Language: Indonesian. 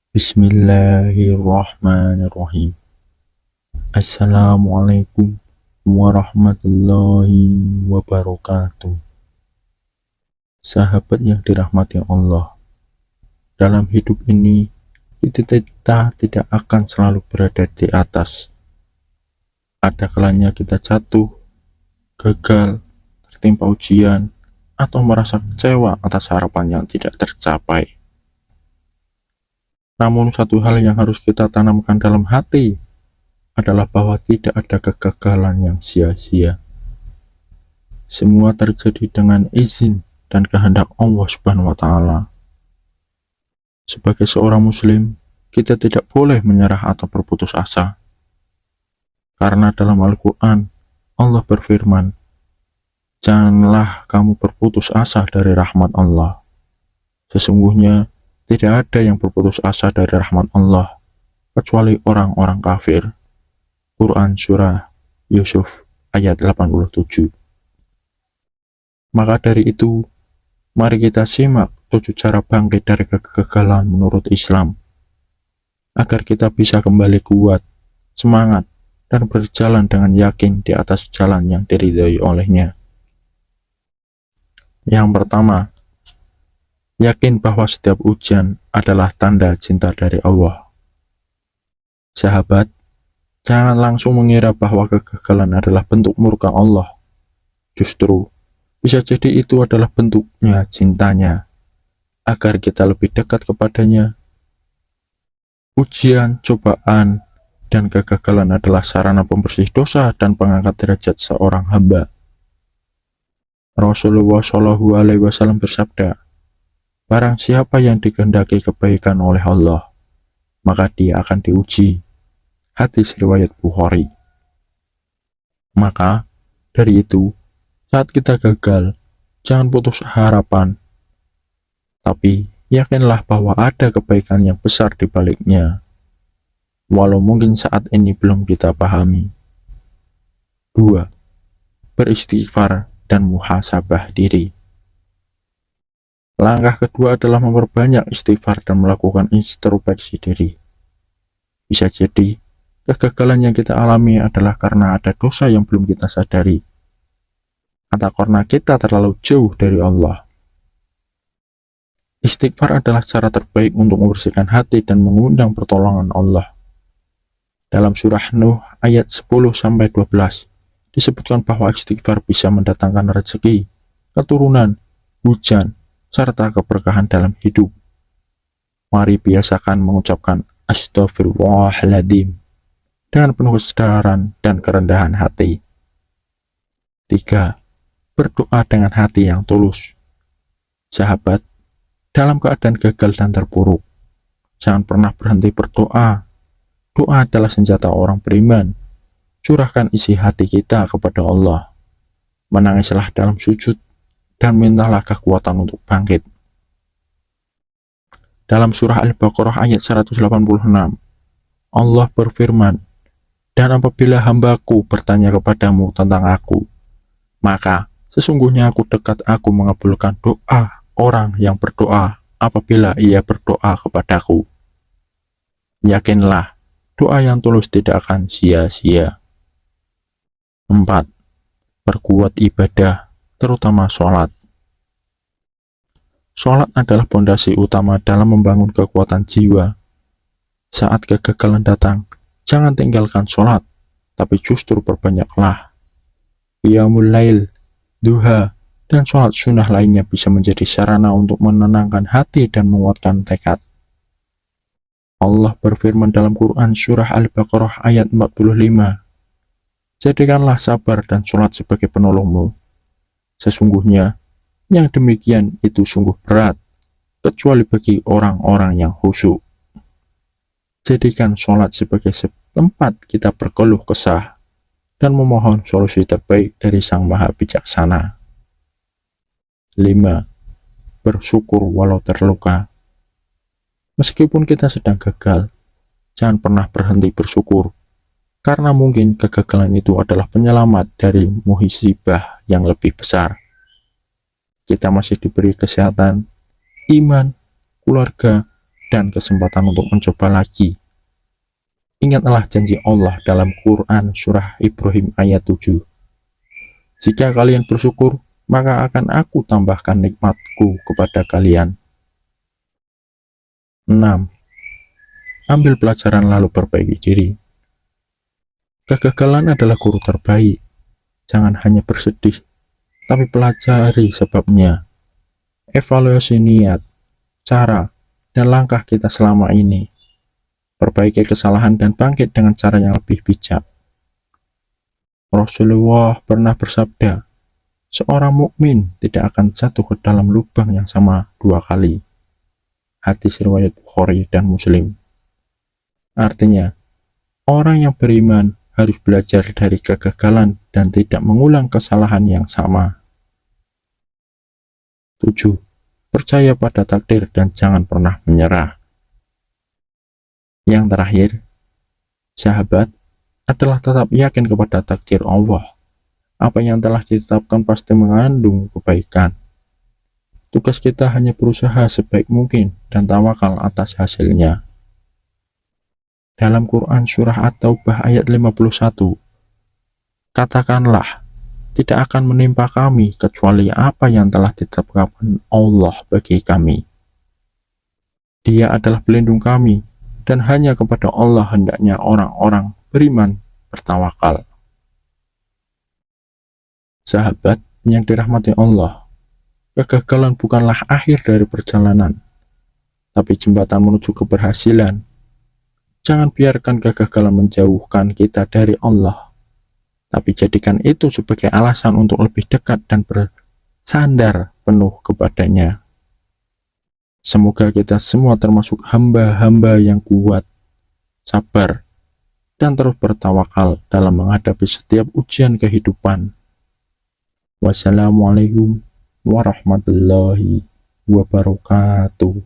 Bismillahirrahmanirrahim. Assalamualaikum warahmatullahi wabarakatuh. Sahabat yang dirahmati Allah, dalam hidup ini kita tidak akan selalu berada di atas. Ada kalanya kita jatuh, gagal, tertimpa ujian, atau merasa kecewa atas harapan yang tidak tercapai. Namun satu hal yang harus kita tanamkan dalam hati adalah bahwa tidak ada kegagalan yang sia-sia. Semua terjadi dengan izin dan kehendak Allah Subhanahu wa Ta'ala. Sebagai seorang Muslim, kita tidak boleh menyerah atau berputus asa, karena dalam Al-Quran Allah berfirman, "Janganlah kamu berputus asa dari rahmat Allah. Sesungguhnya tidak ada yang berputus asa dari rahmat Allah kecuali orang-orang kafir." Quran Surah Yusuf ayat 87. Maka dari itu, mari kita simak 7 cara bangkit dari kegagalan menurut Islam, agar kita bisa kembali kuat, semangat, dan berjalan dengan yakin di atas jalan yang diridhai olehnya. Yang pertama, yakin bahwa setiap ujian adalah tanda cinta dari Allah. Sahabat, jangan langsung mengira bahwa kegagalan adalah bentuk murka Allah. Justru, bisa jadi itu adalah bentuknya cintanya, agar kita lebih dekat kepadanya. Ujian, cobaan, dan kegagalan adalah sarana pembersih dosa dan pengangkat derajat seorang hamba. Rasulullah Shallallahu Alaihi Wasallam bersabda, "Barang siapa yang dikehendaki kebaikan oleh Allah, maka dia akan diuji." Hadis riwayat Bukhari. Maka dari itu, saat kita gagal, jangan putus harapan, tapi yakinlah bahwa ada kebaikan yang besar di baliknya, walau mungkin saat ini belum kita pahami. 2. Beristighfar dan muhasabah diri. Langkah kedua adalah memperbanyak istighfar dan melakukan introspeksi diri. Bisa jadi kegagalan yang kita alami adalah karena ada dosa yang belum kita sadari, atau karena kita terlalu jauh dari Allah. Istighfar adalah cara terbaik untuk membersihkan hati dan mengundang pertolongan Allah. Dalam surah Nuh ayat 10-12 disebutkan bahwa istighfar bisa mendatangkan rezeki, keturunan, hujan, serta keberkahan dalam hidup. Mari biasakan mengucapkan Astaghfirullahaladzim dengan penuh kesadaran dan kerendahan hati. 3. Berdoa dengan hati yang tulus. Sahabat, dalam keadaan gagal dan terpuruk, jangan pernah berhenti berdoa. Doa adalah senjata orang beriman. Curahkan isi hati kita kepada Allah. Menangislah dalam sujud dan mintalah kekuatan untuk bangkit. Dalam surah Al-Baqarah ayat 186, Allah berfirman, "Dan apabila hambaku bertanya kepadamu tentang aku, maka sesungguhnya aku dekat, aku mengabulkan doa orang yang berdoa apabila ia berdoa kepadaku." Yakinlah, doa yang tulus tidak akan sia-sia. 4. Perkuat ibadah, terutama sholat. Sholat adalah pondasi utama dalam membangun kekuatan jiwa. Saat kegagalan datang, jangan tinggalkan sholat, tapi justru perbanyaklah. Qiyamul lail, duha, dan sholat sunnah lainnya bisa menjadi sarana untuk menenangkan hati dan menguatkan tekad. Allah berfirman dalam Quran Surah Al-Baqarah ayat 45, "Jadikanlah sabar dan sholat sebagai penolongmu. Sesungguhnya, yang demikian itu sungguh berat, kecuali bagi orang-orang yang khusyuk." Jadikan sholat sebagai tempat kita berkeluh kesah dan memohon solusi terbaik dari Sang Maha Bijaksana. 5. Bersyukur walau terluka. Meskipun kita sedang gagal, jangan pernah berhenti bersyukur, karena mungkin kegagalan itu adalah penyelamat dari musibah yang lebih besar. Kita masih diberi kesehatan, iman, keluarga, dan kesempatan untuk mencoba lagi. Ingatlah janji Allah dalam Quran surah Ibrahim ayat 7. Jika kalian bersyukur, maka akan aku tambahkan nikmatku kepada kalian. 6. Ambil pelajaran lalu perbaiki diri. Kegagalan adalah guru terbaik. Jangan hanya bersedih, tapi pelajari sebabnya. Evaluasi niat, cara, dan langkah kita selama ini. Perbaiki kesalahan dan bangkit dengan cara yang lebih bijak. Rasulullah pernah bersabda, seorang mukmin tidak akan jatuh ke dalam lubang yang sama 2 kali. Hadis riwayat Bukhari dan Muslim. Artinya, orang yang beriman harus belajar dari kegagalan dan tidak mengulang kesalahan yang sama. 7. Percaya pada takdir dan jangan pernah menyerah. Yang terakhir, sahabat, adalah tetap yakin kepada takdir Allah. Apa yang telah ditetapkan pasti mengandung kebaikan. Tugas kita hanya berusaha sebaik mungkin dan tawakal atas hasilnya. Dalam Quran surah At-Taubah ayat 51, katakanlah, tidak akan menimpa kami kecuali apa yang telah ditetapkan Allah bagi kami. Dia adalah pelindung kami, dan hanya kepada Allah hendaknya orang-orang beriman bertawakal. Sahabat yang dirahmati Allah, kegagalan bukanlah akhir dari perjalanan, tapi jembatan menuju keberhasilan. Jangan biarkan kegagalan menjauhkan kita dari Allah, tapi jadikan itu sebagai alasan untuk lebih dekat dan bersandar penuh kepadanya. Semoga kita semua termasuk hamba-hamba yang kuat, sabar, dan terus bertawakal dalam menghadapi setiap ujian kehidupan. Wassalamualaikum warahmatullahi wabarakatuh.